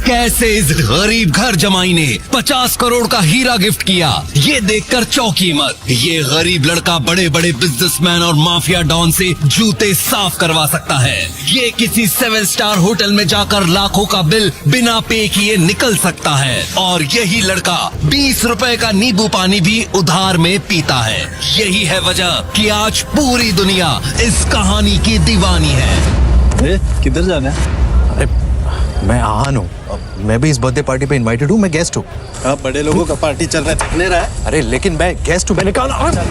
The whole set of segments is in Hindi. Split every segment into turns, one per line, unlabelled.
कैसे इस गरीब घर जमाई ने 50 करोड़ का हीरा गिफ्ट किया, ये देखकर चौंकी मत। ये गरीब लड़का बड़े बड़े बिजनेसमैन और माफिया डॉन से जूते साफ करवा सकता है। ये किसी 7 स्टार होटल में जाकर लाखों का बिल बिना पे किए निकल सकता है। और यही लड़का 20 रुपए का नींबू पानी भी उधार में पीता है। यही है वजह कि आज पूरी दुनिया इस कहानी की दीवानी है।
किधर जाना है?
अरे मैं आहान हूँ, मैं भी इस बर्थडे पार्टी पे इनवाइटेड हूँ, मैं गेस्ट हूँ।
आप बड़े लोगों का पार्टी चल रहा है, थकने रहा है।
अरे लेकिन मैं गेस्ट हूँ, मैंने कहा ना।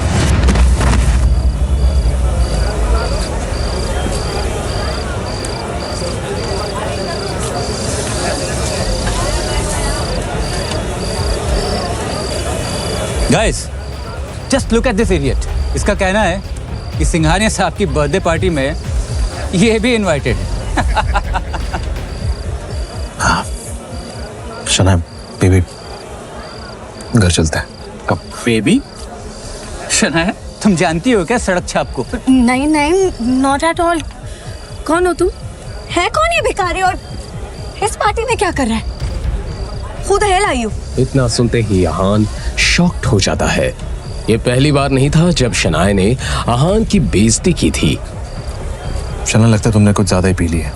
Guys, just look at this idiot. इसका कहना है कि सिंघानिया साहब की बर्थडे पार्टी में ये भी इनवाइटेड है।
शनाया, बेबी, घर चलते हैं। कब?
बेबी? शनाया, तुम जानती हो क्या सड़क छाप को?
नहीं नहीं, नॉट एट ऑल। कौन हो तुम? है कौन ये भिखारी और इस पार्टी में क्या कर रहा है? Who the hell are you?
इतना सुनते ही आहान शॉक्ड हो जाता है। ये पहली बार नहीं था जब शनाया ने आहान की बेइज्जती की थी।
शना, लगता है तुमने कुछ ज्यादा ही पी ली है।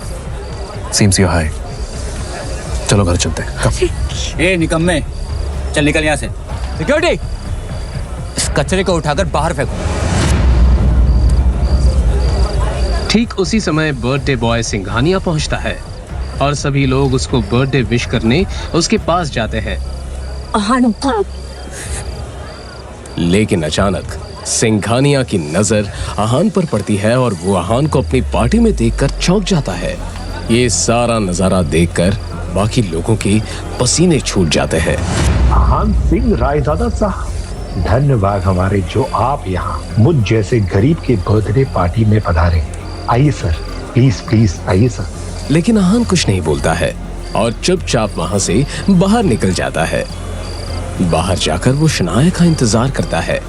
Seems you're high। चलो घर चलते हैं।
ए निकम्मे, चल निकल यहाँ से। सिक्योरिटी, इस कचरे को उठाकर बाहर फेंको।
ठीक उसी समय बर्थडे बॉय सिंघानिया पहुंचता है और सभी लोग उसको बर्थडे विश करने उसके पास जाते हैं। लेकिन अचानक सिंघानिया की नजर आहान पर पड़ती है और वो आहान को अपनी पार्टी में देखकर चौंक जाता है। ये सारा नजारा देखकर बाकी लोगों के पसीने छूट जाते हैं।
आहान सिंह रायजादा साहब, धन्यवाद हमारे जो आप यहाँ मुझ जैसे गरीब के बर्थडे पार्टी में पधारे। आइए सर, प्लीज प्लीज आइए सर।
लेकिन आहान कुछ नहीं बोलता है और चुपचाप वहां से बाहर निकल जाता है। बाहर जाकर वो शनाया का इंतजार करता है।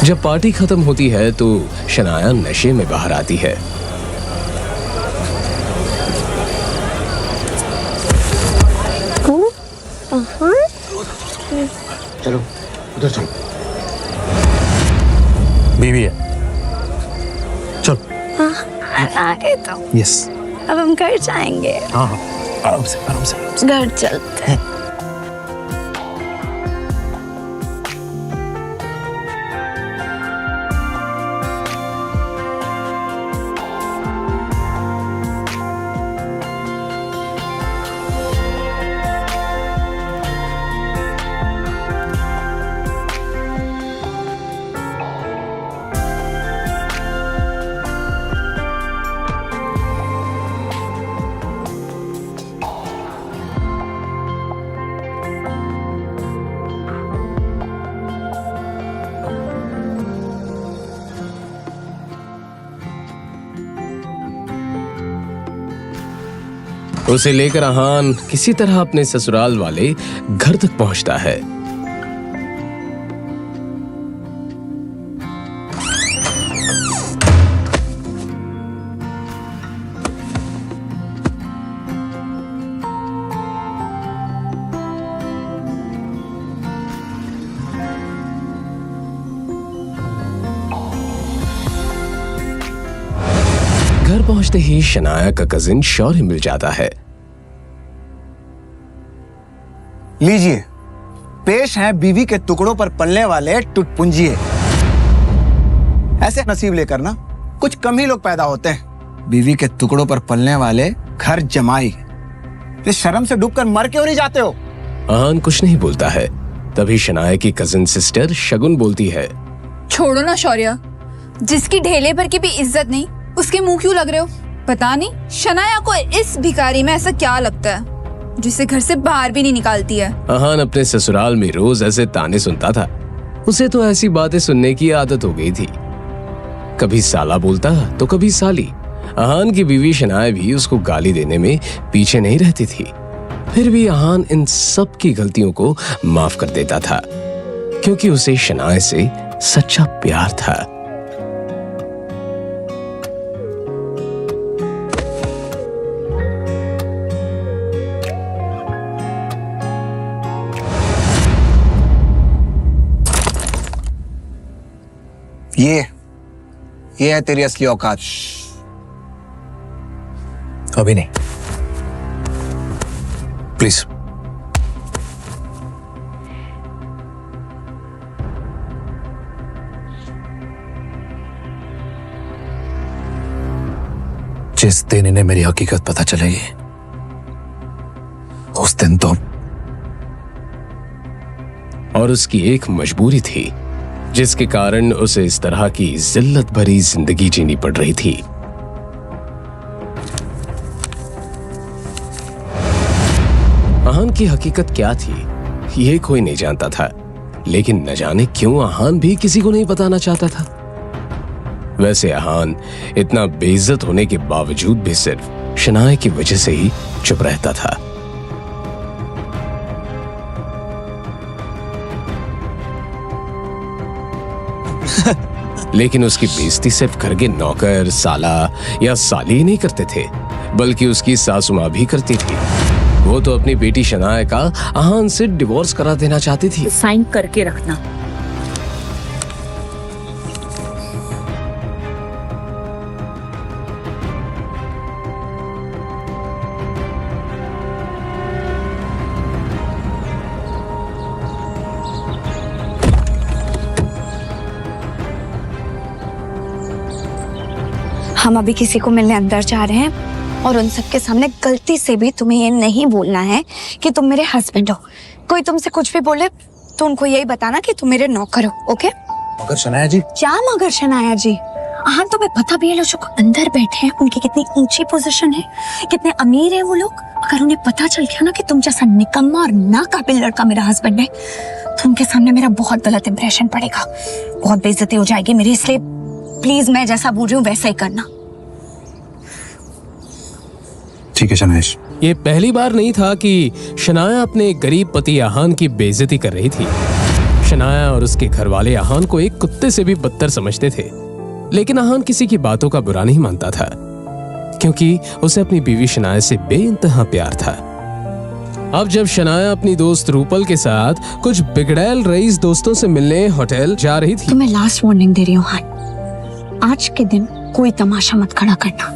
जब पार्टी खत्म होती है तो शनाया नशे में बाहर आती है।
चलो उधर चलो। बीवी है, चल।
आगे तो
यस।
अब हम घर जाएंगे।
हाँ हाँ, आराम से आराम से।
घर चलते हैं।
उसे लेकर आहान किसी तरह अपने ससुराल वाले घर तक पहुंचता है। घर पहुंचते ही शनाया का कजिन शौर्य मिल जाता है।
लीजिए, पेश हैं बीवी के टुकड़ों पर पलने वाले टुटपुंजिए। ऐसे नसीब लेकर ना कुछ कम ही लोग पैदा होते हैं। बीवी के टुकड़ों पर पलने वाले घर जमाई। इस शर्म से डूबकर मर क्यों नहीं जाते हो?
आहान कुछ नहीं बोलता है। तभी शनाया की कजिन सिस्टर शगुन बोलती है,
छोड़ो ना शौर्य, जिसकी ढेले भर की भी इज्जत नहीं उसके मुंह क्यों लग रहे हो? पता नहीं शनाया को इस भिखारी में ऐसा क्या लगता है जिसे घर से बाहर भी नहीं निकालती है।
आहान अपने ससुराल में रोज ऐसे ताने सुनता था। उसे तो ऐसी बातें सुनने की आदत हो गई थी। कभी साला बोलता तो कभी साली। आहान की बीवी शनाया भी उसको गाली देने में पीछे नहीं रहती थी। फिर भी आहान इन सब की गलतियों को माफ कर देता था क्योंकि उसे शनाया से सच्चा प्यार था।
ये है तेरी असली औकात।
अभी नहीं, प्लीज। जिस दिन इन्हें मेरी हकीकत पता चलेगी उस दिन तो।
और उसकी एक मजबूरी थी जिसके कारण उसे इस तरह की जिल्लत भरी जिंदगी जीनी पड़ रही थी। आहान की हकीकत क्या थी ये कोई नहीं जानता था, लेकिन न जाने क्यों आहान भी किसी को नहीं बताना चाहता था। वैसे आहान इतना बेइज्जत होने के बावजूद भी सिर्फ शनाया की वजह से ही चुप रहता था। लेकिन उसकी बेइज्जती सिर्फ घर के नौकर, साला या साली नहीं करते थे, बल्कि उसकी सासू माँ भी करती थी। वो तो अपनी बेटी शनाया का आहान से डिवोर्स करा देना चाहती थी।
साइन करके रखना। हम अभी किसी को मिलने अंदर जा रहे हैं और उन सबके सामने गलती से भी तुम्हें ये नहीं बोलना है कि तुम मेरे हस्बैंड हो। कोई तुमसे कुछ भी बोले तो उनको यही बताना कि तुम मेरे नौकर हो। ओके?
मगर शनाया जी।
क्या मगर शनाया जी? हाँ, तुम्हें पता भी है लोग अंदर बैठे हैं उनकी कितनी ऊंची पोजीशन है, कितने अमीर है वो लोग। अगर उन्हें पता चल गया ना कि तुम जैसा निकम्मा और नाकाबिल लड़का मेरा हस्बैंड है तो उनके सामने मेरा बहुत गलत इंप्रेशन पड़ेगा, बहुत बेइज्जती हो जाएगी मेरी। इसलिए प्लीज मैं जैसा बोल रही हूँ वैसा ही करना।
ठीक है शनाइश।
ये पहली बार नहीं था कि शनाया अपने गरीब पति आहान की बेइज्जती कर रही थी। शनाया और उसके घर वाले आहान को एक कुत्ते से भी बदतर समझते थे, लेकिन आहान किसी की बातों का बुरा नहीं मानता था, क्योंकि उसे अपनी बीवी शनाया से बेइंतहा प्यार था। अब जब शनाया अपनी दोस्त रूपल के साथ कुछ बिगड़ैल रईस दोस्तों से मिलने होटल जा रही थी।
तो मैं लास्ट वार्निंग दे रही हूँ हान, आज के दिन कोई तमाशा मत खड़ा करना।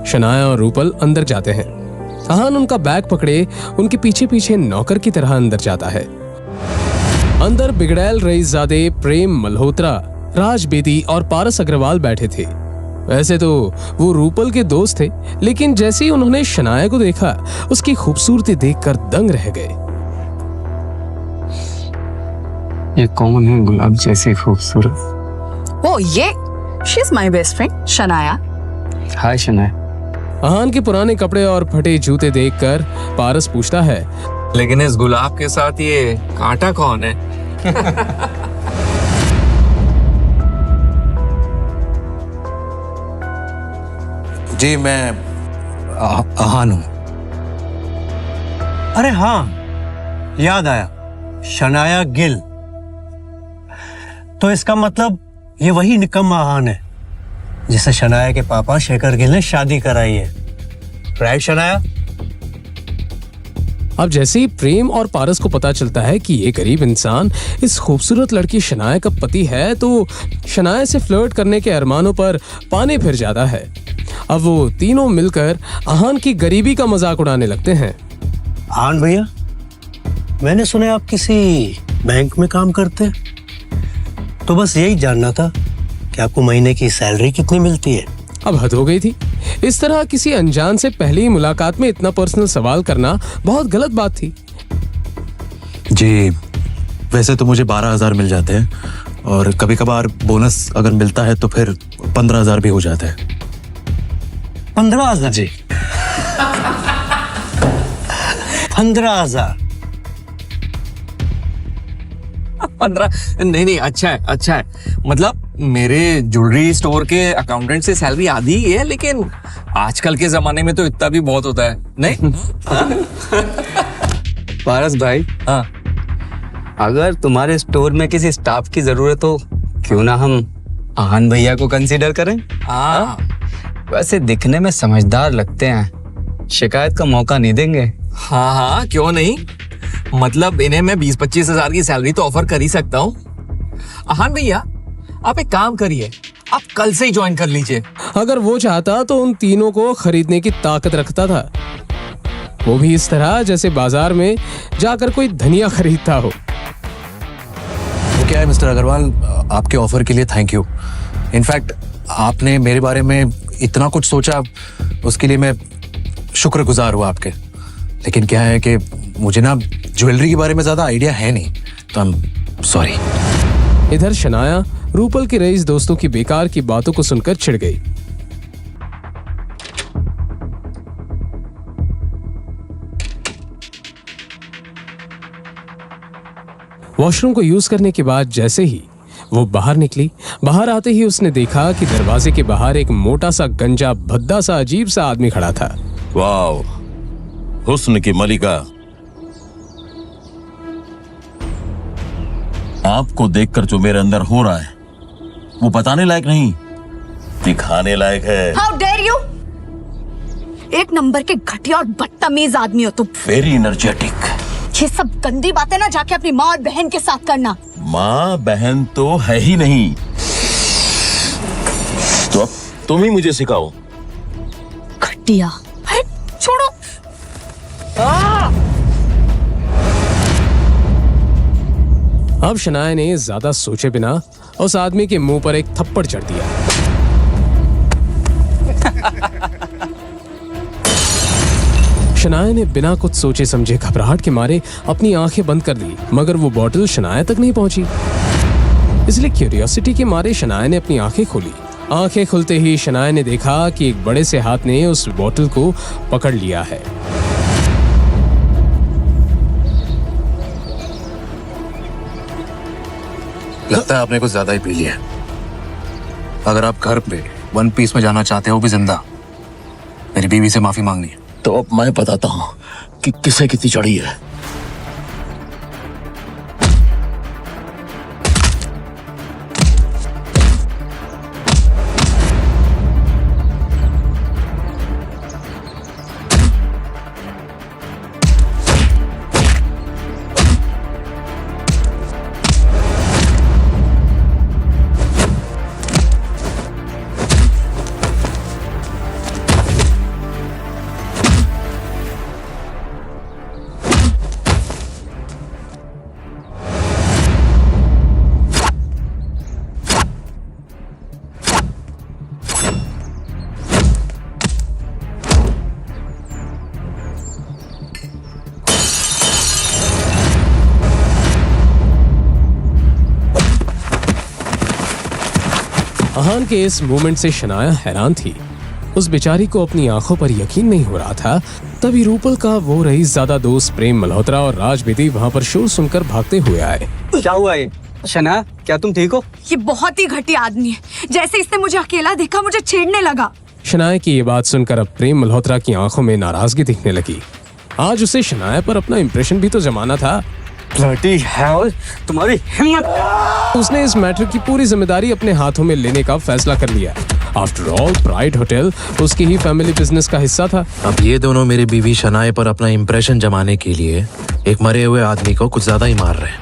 शनाया और रूपल अंदर जाते हैं। आहान उनका बैग पकड़े उनके पीछे पीछे नौकर की तरह अंदर जाता है। अंदर बिगड़ैल रईसजादे प्रेम मल्होत्रा, राज बेदी और पारस अग्रवाल बैठे थे। वैसे तो वो रूपल के दोस्त थे, लेकिन जैसे ही उन्होंने शनाया को देखा उसकी खूबसूरती देखकर दंग रह गए।
ये कौन है गुलाब जैसी खूबसूरत?
ओ ये she is my best friend Shanaya.
Hi Shanaya.
Aahan के पुराने कपड़े और फटे जूते देखकर पारस पूछता है,
लेकिन इस गुलाब के साथ ये कांटा कौन है?
जी मैं आहान हूं।
अरे हाँ, याद आया, शनाया गिल। तो इसका मतलब ये वही निकम्मा आहान है जिसे शनाया के पापा शेखर गिल ने शादी कराई है, राइट शनाया?
अब जैसे ही प्रेम और पारस को पता चलता है कि ये गरीब इंसान इस खूबसूरत लड़की शनाया का पति है, तो शनाया से फ्लर्ट करने के अरमानों पर पानी फिर जाता है। अब वो तीनों मिलकर आहान की गरीबी का मजाक उड़ाने लगते हैं।
आहान भैया, मैंने सुना आप किसी बैंक में काम करते हैं, तो बस यही जानना था कि आपको महीने की सैलरी कितनी मिलती है?
अब हद हो गई थी। इस तरह किसी अनजान से पहली मुलाकात में इतना पर्सनल सवाल करना बहुत गलत बात थी।
जी वैसे तो मुझे 12,000 मिल जाते हैं, और कभी कभार बोनस अगर मिलता है तो फिर 15,000 भी हो जाता है।
15,000?
जी
15,000?
15? नहीं, अच्छा है। मतलब मेरे ज्वेलरी स्टोर के अकाउंटेंट से सैलरी आधी ही है, लेकिन आजकल के जमाने में तो इतना भी बहुत होता है, नहीं?
पारस भाई,
हाँ,
अगर तुम्हारे स्टोर में किसी स्टाफ की जरूरत हो, क्यों ना हम आहान भैया को कंसीडर करें?
हाँ।
वैसे दिखने में समझदार लगते हैं, शिकायत का मौका नहीं देंगे।
हाँ, क्यों नहीं? मतलब इन्हें मैं 20-25 हजार की सैलरी तो ऑफर कर ही सकता हूँ। आहान भैया, आप एक काम करिए, आप कल से ही ज्वाइन कर लीजिए।
अगर वो चाहता तो उन तीनों को खरीदने की ताकत रखता था, वो भी इस तरह जैसे बाजार में जाकर कोई धनिया खरीदता हो।
वो क्या है मिस्टर अग्रवाल, आपके ऑफर के लिए थैंक यू। इनफैक्ट आपने मेरे बारे में इतना कुछ सोचा, उसके लिए मैं शुक्रगुजार हुआ आपके। लेकिन क्या है कि मुझे ना ज्वेलरी के बारे में ज्यादा आइडिया है नहीं, तो आई एम सॉरी।
इधर शनाया रूपल के रईस दोस्तों की बेकार की बातों को सुनकर छिड़ गई। वॉशरूम को यूज करने के बाद जैसे ही वो बाहर निकली, बाहर आते ही उसने देखा कि दरवाजे के बाहर एक मोटा सा गंजा भद्दा सा अजीब सा आदमी खड़ा था।
वाओ, हुस्न की मलिका, आपको देखकर जो मेरे अंदर हो रहा है वो बताने लायक नहीं, दिखाने लायक है।
How dare you! एक नंबर के घटिया और बदतमीज आदमी हो तुम।
Very energetic.
ये सब गंदी बातें ना जाके अपनी माँ और बहन के साथ करना।
माँ बहन तो है ही नहीं, तो अब तुम ही मुझे सिखाओ।
घटिया। अरे छोड़ो।
अब शनाया ने ज्यादा सोचे बिना उस आदमी के मुंह पर एक थप्पड़ चढ़ दिया। शनाया ने बिना कुछ सोचे समझे घबराहट के मारे अपनी आंखें बंद कर ली, मगर वो बोतल शनाया तक नहीं पहुंची। इसलिए क्यूरियोसिटी के मारे शनाया ने अपनी आंखें खोली। आंखें खुलते ही शनाया ने देखा कि एक बड़े से हाथ ने उस बोतल को पकड़ लिया है।
लगता है आपने कुछ ज्यादा ही पी लिया। अगर आप घर पे वन पीस में जाना चाहते हो भी जिंदा, मेरी बीवी से माफी मांगनी है।
तो अब मैं बताता हूं कि किसे कितनी चढ़ी है।
अहान के इस मूवमेंट से शनाया हैरान थी। उस बेचारी को अपनी आंखों पर यकीन नहीं हो रहा था। तभी रूपल का वो रईस ज़्यादा दोस्त प्रेम मल्होत्रा और राज बेदी वहां पर शोर सुनकर भागते हुए आए।
क्या हुआ ये? शना, क्या तुम ठीक हो?
ये बहुत ही घटिया आदमी है। जैसे इसने मुझे अकेला देखा मुझे छेड़ने लगा।
शनाया की ये बात सुनकर अब प्रेम मल्होत्रा की आंखों में नाराजगी दिखने लगी। आज उसे शनाया पर अपना इंप्रेशन भी तो जमाना था।
ब्लडी हेल, तुम्हारी हिम्मत!
उसने इस मैटर की पूरी जिम्मेदारी अपने हाथों में लेने का फैसला कर लिया। आफ्टर ऑल प्राइड होटल उसकी ही फैमिली बिजनेस का हिस्सा था।
अब ये दोनों मेरी बीवी शनाया पर अपना इंप्रेशन जमाने के लिए एक मरे हुए आदमी को कुछ ज्यादा ही मार रहे हैं।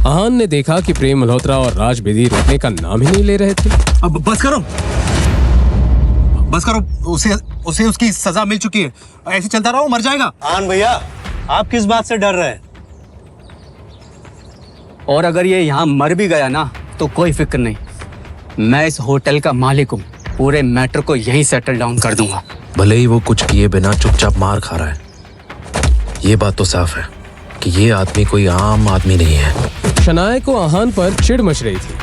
आहान ने देखा कि प्रेम मल्होत्रा और राज बेदी रुकने का नाम ही नहीं ले रहे थे।
अब बस करो, बस करो। उसे उसकी सजा मिल चुकी है। ऐसे चलता रहो मर जाएगा।
आन भैया, आप किस बात से डर रहे हैं?
और अगर ये यहाँ मर भी गया ना तो कोई फिक्र नहीं, मैं इस होटल का मालिक हूँ। पूरे मैटर को यहीं सेटल डाउन कर दूंगा।
भले ही वो कुछ किए बिना चुपचाप मार खा रहा है, ये बात तो साफ है कि ये आदमी कोई आम आदमी नहीं है।
शनाया को आहान पर चिढ़ मच रही थी,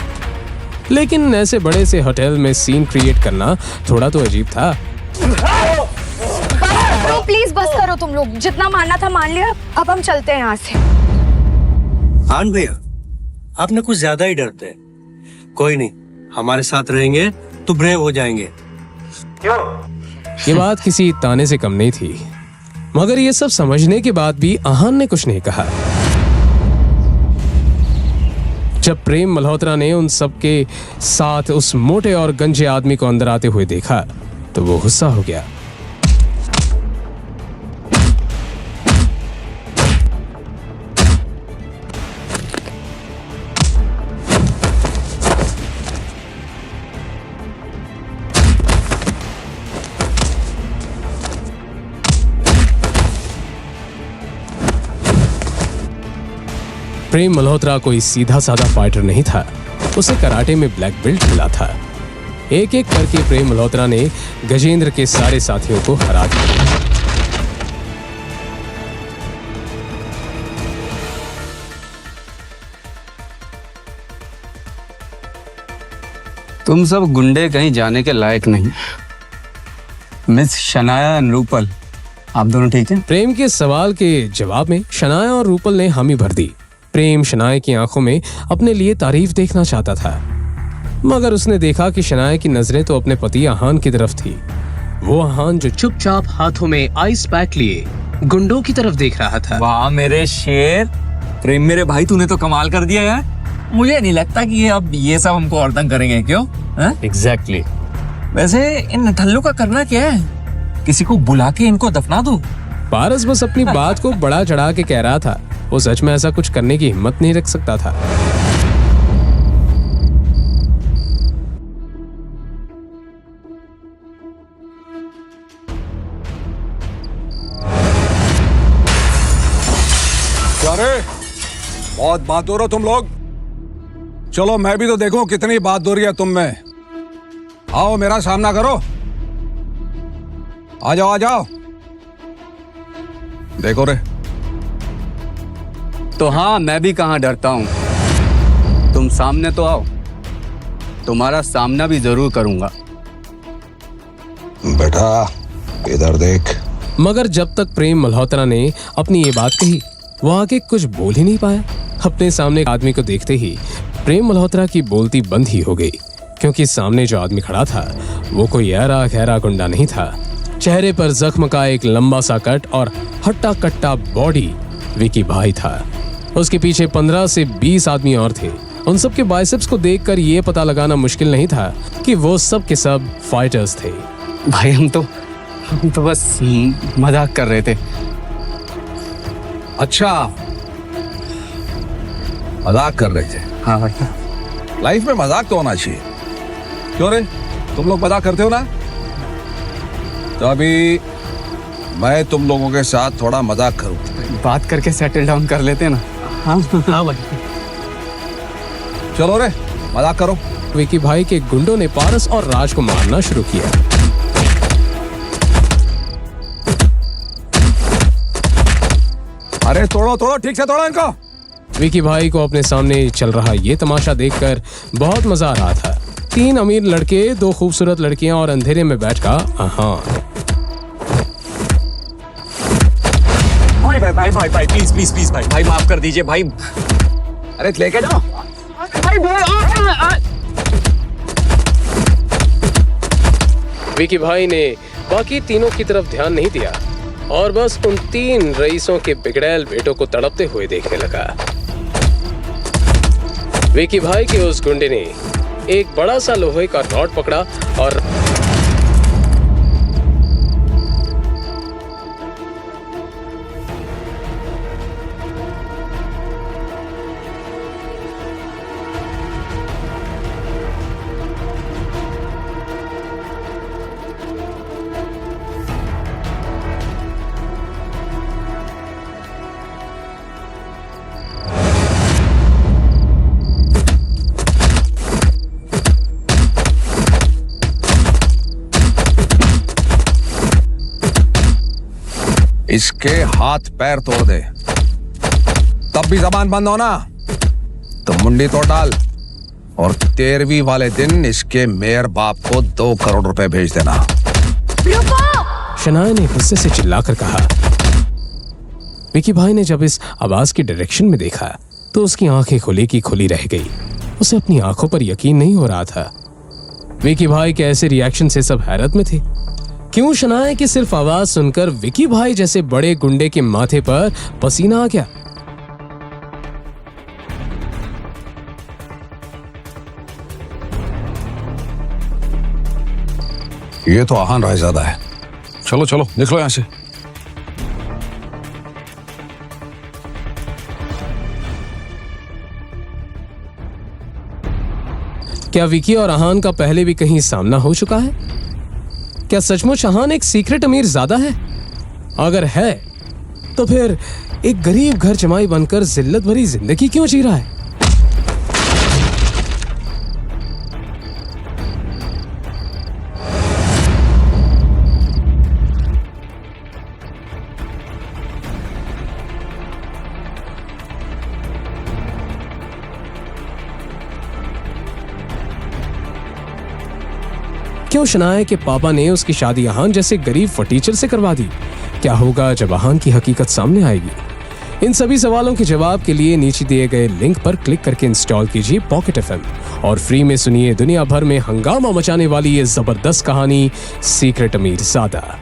लेकिन ऐसे बड़े से होटल में सीन क्रिएट करना थोड़ा तो अजीब था।
प्लीज बस करो तुम लोग, जितना मानना था मान लिया, अब हम चलते हैं यहाँ से।
आन भैया, आपने कुछ ज्यादा ही डरते हैं। कोई नहीं, हमारे साथ रहेंगे तो ब्रेव हो जाएंगे।
ये बात किसी ताने से कम नहीं थी, मगर ये सब समझने के बाद भी आहान ने कुछ नहीं कहा। जब प्रेम मल्होत्रा ने उन सब के साथ उस मोटे और गंजे आदमी को अंदर आते हुए देखा तो वो गुस्सा हो गया। प्रेम मल्होत्रा कोई सीधा साधा फाइटर नहीं था, उसे कराटे में ब्लैक बेल्ट मिला था। एक एक करके प्रेम मल्होत्रा ने गजेंद्र के सारे साथियों को हरा दिया।
तुम सब गुंडे कहीं जाने के लायक नहीं। मिस शनाया एंड रूपल, आप दोनों ठीक हैं?
प्रेम के सवाल के जवाब में शनाया और रूपल ने हामी भर दी। प्रेम शनाया की आंखों में अपने लिए तारीफ देखना चाहता था, मगर उसने देखा कि शनाया की नजरें तो अपने पति आहान की तरफ थी। वो आहान जो चुपचाप हाथों में आइस पैक लिए गुंडों की तरफ देख रहा था।
वाह मेरे शेर, प्रेम मेरे भाई, तूने तो कमाल कर दिया यार। मुझे नहीं लगता कि ये सब हमको और तंग करेंगे, क्यों?
एग्जैक्टली।
वैसे इन नठल्लों का करना क्या है? किसी को बुला के इनको दफना दो।
पारस बस अपनी बात को बड़ा चढ़ा के कह रहा था, वो सच में ऐसा कुछ करने की हिम्मत नहीं रख सकता था।
क्या रे, बहुत बहादुर हो तुम लोग। चलो मैं भी तो देखूं कितनी बहादुरी है तुम में। आओ मेरा सामना करो, आ जाओ आ जाओ। देखो रे।
तो हाँ, मैं भी कहाँ डरता हूँ। तुम सामने तो आओ, तुम्हारा सामना भी जरूर करूंगा।
बेटा इधर देख।
मगर जब तक प्रेम मल्होत्रा ने अपनी ये बात कही, वो आगे कुछ बोल ही नहीं पाया। अपने सामने एक आदमी को देखते ही प्रेम मल्होत्रा की बोलती बंद ही हो गई, क्योंकि सामने जो आदमी खड़ा था वो कोई ऐरा खैरा गुंडा नहीं था। चेहरे पर जख्म का एक लंबा सा कट और हट्टा कट्टा बॉडी विकी भाई था। उसके पीछे 15 से 20 आदमी और थे। उन सब के बाइसेप्स को देखकर ये पता लगाना मुश्किल नहीं था कि वो सब के सब फाइटर्स थे।
भाई हम तो बस मजाक कर रहे थे।
अच्छा, मजाक कर रहे थे?
हाँ भाई।
लाइफ में मजाक तो होना चाहिए। क्यों रे, तुम लोग मजाक करते हो ना? तो अभी मैं तुम लोगों के साथ थोड़ा मजाक करूं।
बात करके सेटल डाउन कर लेते हैं ना। हाँ हाँ भाई।
चलो रे, मजाक करो।
विकी भाई के गुंडों ने पारस और राज को मारना शुरू किया।
अरे तोड़ो तोड़ो, ठीक से तोड़ो इनको।
विकी भाई को अपने सामने चल रहा ये तमाशा देखकर बहुत मजा आ रहा था। 3 अमीर लड़के, 2 खूबसूरत लड़कियां और अंधेरे में बैठकर आहान।
भाई प्लीज भाई माफ कर दीजिए भाई।
अरे लेके जाओ।
विकी भाई ने बाकी तीनों की तरफ ध्यान नहीं दिया और बस उन 3 रईसों के बिगड़ैल बेटों को तड़पते हुए देखने लगा। विकी भाई के उस गुंडे ने एक बड़ा सा लोहे का रॉड पकड़ा और
इसके हाथ पैर तोड़ दे, तब भी जबान बंद हो ना तो मुंडी तोड़ डाल। और 13वीं वाले दिन इसके मेयर बाप को 2 करोड़ रुपए भेज देना।
शनाया ने गुस्से से चिल्लाकर कहा। विकी भाई ने जब इस आवाज की डायरेक्शन में देखा तो उसकी आंखें खुली की खुली रह गई। उसे अपनी आंखों पर यकीन नहीं हो रहा था। विकी भाई के ऐसे रिएक्शन से सब हैरत में थे। क्यों शनाया की सिर्फ आवाज सुनकर विकी भाई जैसे बड़े गुंडे के माथे पर पसीना आ गया।
ये तो आहान रायजादा है। चलो चलो निकलो यहां से।
क्या विकी और आहान का पहले भी कहीं सामना हो चुका है? क्या सचमुच आहान एक सीक्रेट अमीर ज़्यादा है? अगर है तो फिर एक गरीब घर जमाई बनकर जिल्लत भरी जिंदगी क्यों जी रहा है? क्यों शनाया के पापा ने उसकी शादी अहान जैसे गरीब फटीचर से करवा दी? क्या होगा जब अहान की हकीकत सामने आएगी? इन सभी सवालों के जवाब के लिए नीचे दिए गए लिंक पर क्लिक करके इंस्टॉल कीजिए पॉकेट FM और फ्री में सुनिए दुनिया भर में हंगामा मचाने वाली ये जबरदस्त कहानी सीक्रेट अमीरजादा।